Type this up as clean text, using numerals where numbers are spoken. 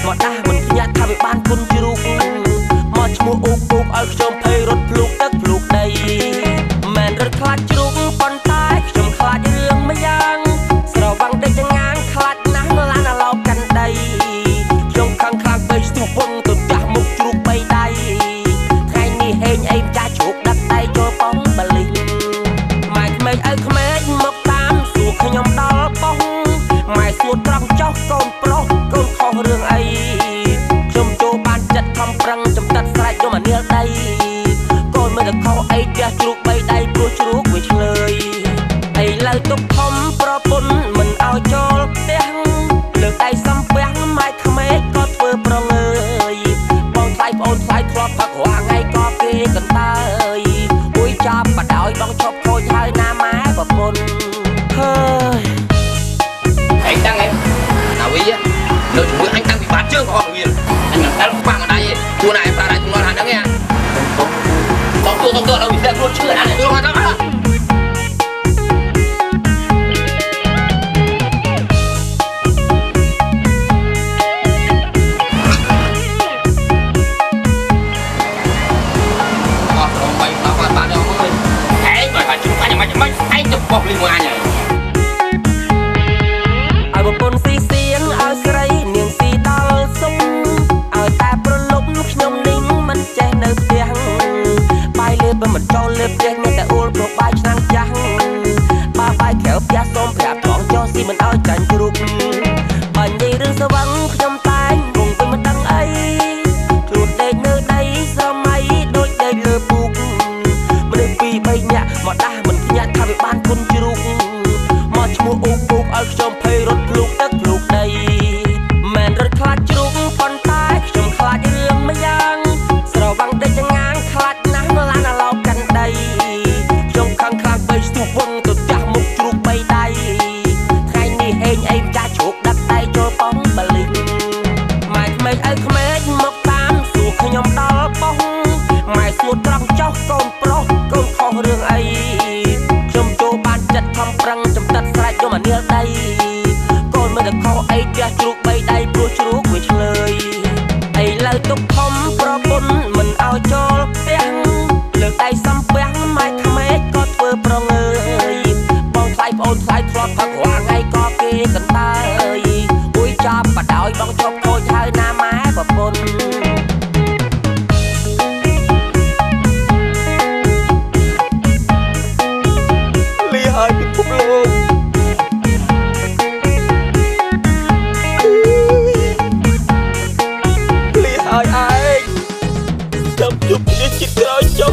មកដាស់មិនខ្ញាក់ថាវាបានគុណជ្រូកមកឈ្មោះអ៊ូកឲ្យខ្ញុំភ័យរត់ភ្លុកទឹកភ្លុកដីមិនរត់ខ្លាចជ្រូកប៉ុន្តែខ្ញុំខ្លាចរឿងម្យ៉ាងស្រវាំងដូចចងាងខ្លាចណាស់ឡានឡោកាន់ដីខ្ញុំខឹងខ្លាំងពេកស្ទុះវងទៅចាស់មុខជ្រូកបីដៃថ្ងៃនេះហេងអីចាស់ជ្រូកដាក់ដៃចូលប៉ងបលិញម៉ែក្មេងឪក្មេងមកតាមសួរខ្ញុំដល់ប៉ងម៉ែសួរត្រង់ចោះកូនប្រុសកូនខុសរឿងអីខ្ញុំចូលបានចិត្តខំប្រឹងចំតិតស្រែកយកមកនាលដីកូនមិនទៅខុសអីផ្ទះជ្រូកបីដៃព្រោះជ្រូកវាឆ្លើយឥឡូវទុកធំប្រពន្ធមិនឲ្យចូលផ្ទះលើកដៃសំពះម៉ែក្មេងក៏ធ្វើប្រងើយបងថ្លៃប្អូនថ្លៃធ្លាប់ផឹករាល់ថ្ងៃក៏គេកន្តើយអួយចាប់បដ ாய் បងឈប់ខូចហើយណាម៉ែប្រពន្ធហើយឯងតាំងឯងណាវីនៅជាមួយអញតាំងពីបាត់ជើងក៏អត់មានអញមិនដែលខ្វាំងអត់ដៃទេខ្លួនឯងប្រើដៃជំនាន់ហាត់ហ្នឹងឯងបងទូទៅដល់វិទ្យាខ្លួនឈឺណាស់ទូមកដល់បោះលីមួយអញឲ្យប្រពន្ធស៊ីសៀងឲ្យស្រីនាងស៊ីដល់សុំឲ្យតែប្រលប់ខ្ញុំនេះមិនចេះនៅផ្ទះបាយលេបមិនចូលលេបផ្ទះមានតែអួលព្រោះបាយឆ្នាំងចាស់បើបាយក្រៅផ្ទះសូមប្រាប់ថងចោស៊ីមិនឲ្យចាញ់ជ្រូកបើនិយាយរឿងស្វឹងខ្ញុំតែងគង់វិញមិនដឹងអីខ្លួនដេកនៅដីស្រមៃដូចដេកលើពូកមនុស្សពីរបីនាក់មកដាស់មិនខ្ញាក់ថាវាបានគុណជ្រូកមកឈ្មោះអ៊ូកឲ្យខ្ញុំភ័យរត់ភ្លុកទឹកភ្លុកដីមិនរត់ខ្លាចជ្រូកប៉ុន្តែខ្ញុំខ្លាចរឿងម្យ៉ាងស្រវាំងដូចចងាងខ្លាចណាស់ឡានឡោកាន់ដីខ្ញុំខឹងខ្លាំងពេកស្ទុះវងទៅចាស់មុខជ្រូកបីដៃថ្ងៃនេះហេងអីចាស់ជ្រូកដាក់ដៃចូលប៉ងបលិញម៉ែក្មេងឪក្មេងមកតាមសួរខ្ញុំដល់ប៉ងម៉ែសួរត្រង់ចោះកូនប្រុសកូនខុសរឿងអីខ្ញុំចូលបានចិត្តខំប្រឹងចំតិតស្រែកយកមកនាលដីកូនមិនទៅខុសអីផ្ទះជ្រូកបីដៃព្រោះជ្រូកវាឆ្លើយឥឡូវទុកធំប្រពន្ធមិនឲ្យចូលផ្ទះលើកដៃសំពះម៉ែក្មេងក៏ធ្វើប្រងើយបងថ្លៃប្អូនថ្លៃធ្លាប់ផឹករាល់ថ្ងៃក៏គេកន្តើយអួយចាប់បដ ாய் បងឈប់ខូចហើយណាម៉ែប្រពន្ធហើយពិភពលោកលីហើយឯងចាំជួបគ្នាជាក្រោយចុះ